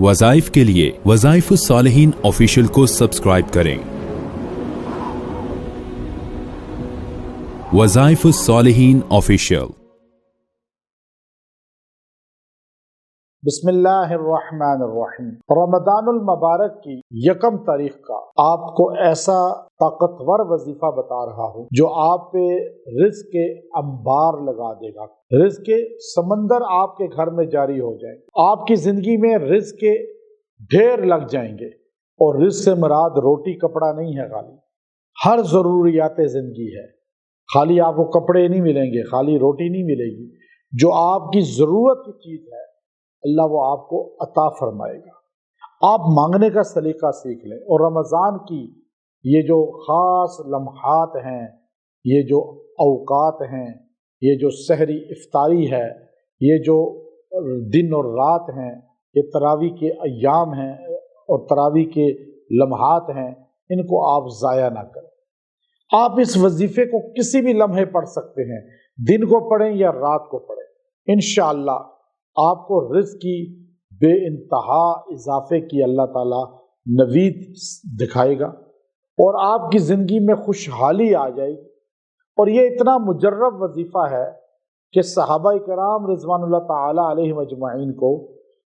वज़ाइफ के लिए वज़ाइफुस्सालिहीन ऑफिशियल को सब्सक्राइब करें। वज़ाइफुस्सालिहीन ऑफिशियल। बिस्मिल्लाहिर्रहमानिर्रहीम। रमज़ानुल मुबारक की 1 तारीख का आपको ऐसा ताकतवर वजीफा बता रहा हूँ जो आप पे रिज़्क़ के अंबार लगा देगा। रिज़्क़ के समंदर आपके घर में जारी हो जाएंगे, आपकी जिंदगी में रिज़्क़ के ढेर लग जाएंगे। और रिज़्क़ से मुराद रोटी कपड़ा नहीं है, खाली हर ज़रूरियात जिंदगी है। खाली आपको कपड़े नहीं मिलेंगे, खाली रोटी नहीं मिलेगी, जो आपकी ज़रूरत की चीज़ है अल्लाह वो आपको अता फरमाएगा। आप मांगने का सलीका सीख लें। और रमज़ान की ये जो ख़ास लम्हात हैं, ये जो औकात हैं, ये जो सहरी इफ्तारी है, ये जो दिन और रात हैं, ये तरावी के अय्याम हैं और तरावी के लम्हात हैं, इनको आप ज़ाया ना करें। आप इस वजीफ़े को किसी भी लम्हे पढ़ सकते हैं, दिन को पढ़ें या रात को पढ़ें। इंशाअल्लाह आपको रिज़्क़ की बेइंतहा इजाफे की अल्लाह ताला नवीद दिखाएगा और आपकी ज़िंदगी में खुशहाली आ जाएगी। और ये इतना मुजर्रब वजीफ़ा है कि सहाबाए कराम रिज़वानुल्लाह ताला अलैहिम अजमईन को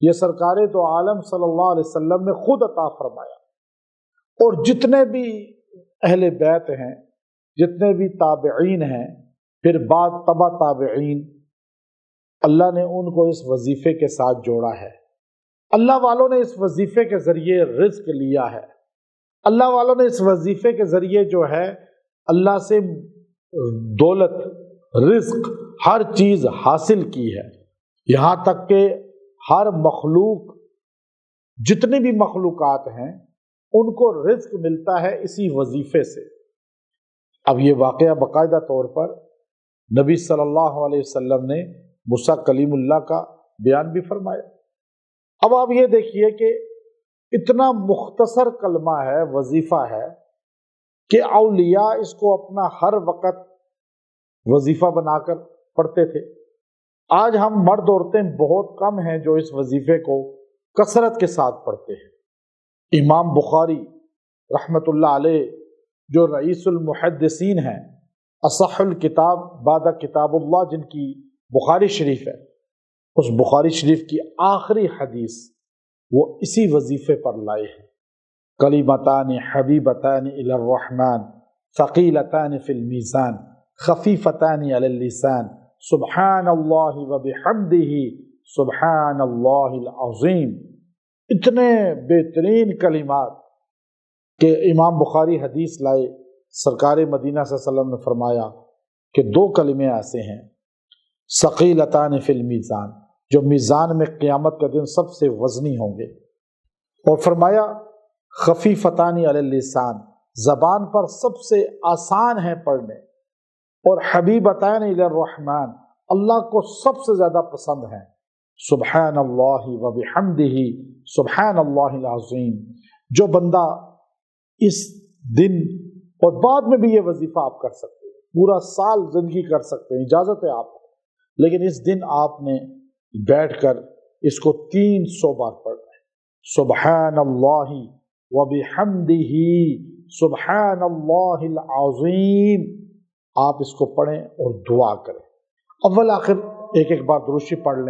ये सरकारे तो आलम सल्लल्लाहु अलैहि वसल्लम ने खुद अता फरमाया। और जितने भी अहले बैत हैं, जितने भी ताबईन हैं, फिर बाद तबा ताबईन, अल्लाह ने उनको इस वजीफे के साथ जोड़ा है। अल्लाह वालों ने इस वजीफे के जरिए रिज़्क़ लिया है। अल्लाह वालों ने इस वजीफे के जरिए जो है अल्लाह से दौलत, रिज़्क़, हर चीज़ हासिल की है। यहाँ तक कि हर मखलूक, जितनी भी मखलूकात हैं, उनको रिज़्क़ मिलता है इसी वजीफे से। अब ये वाक़या बाकायदा तौर पर नबी सल्लल्लाहु अलैहि वसल्लम ने मूसा कलीमुल्लाह का बयान भी फरमाया। अब आप ये देखिए कि इतना मुख्तसर कलमा है, वजीफा है कि औलिया इसको अपना हर वक़्त वजीफा बनाकर पढ़ते थे। आज हम मर्द औरतें बहुत कम हैं जो इस वजीफे को कसरत के साथ पढ़ते हैं। इमाम बुखारी रहमतुल्लाह अलैह जो रईसुल मुहद्दिसीन हैं, असहुल किताब बादा किताबुल्लाह जिनकी बुखारी शरीफ है, उस बुखारी शरीफ की आखिरी हदीस वो इसी वजीफे पर लाए हैं। कलिमतानि हबीबतानि इलर रहमान सकीलतानि फिल मीज़ान खफीफतानि अलल लिसान सुब्हानल्लाहि व बिहम्दिही सुब्हानल्लाहिल अज़ीम। इतने बेहतरीन कलिमात कि इमाम बुखारी हदीस लाए। सरकार मदीना सल्लल्लाहु अलैहि वसल्लम ने फरमाया कि 2 कलिमे ऐसे हैं, सकीलतान फिल मीज़ान, जो मीज़ान में क़यामत के दिन सबसे वज़नी होंगे। और फरमाया खफीफतानी अलल लिसान, ज़बान पर सबसे आसान है पढ़ने। और हबीबतान इलर रहमान, अल्लाह को सबसे ज़्यादा पसंद है। सुब्हानल्लाहि व बिहम्दिही सुब्हानल्लाहिल अज़ीम। जो बंदा इस दिन और बाद में भी ये वजीफा आप कर सकते हैं, पूरा साल जिंदगी कर सकते हैं, इजाजत है आपको, लेकिन इस दिन आपने बैठकर इसको 300 बार पढ़ना है। सुब्हानल्लाहि व बिहम्दिही सुब्हानल्लाहिल अज़ीम। आप इसको पढ़ें और दुआ करें। अव्वल आखिर एक एक बार दुरूद शरीफ पढ़ लें।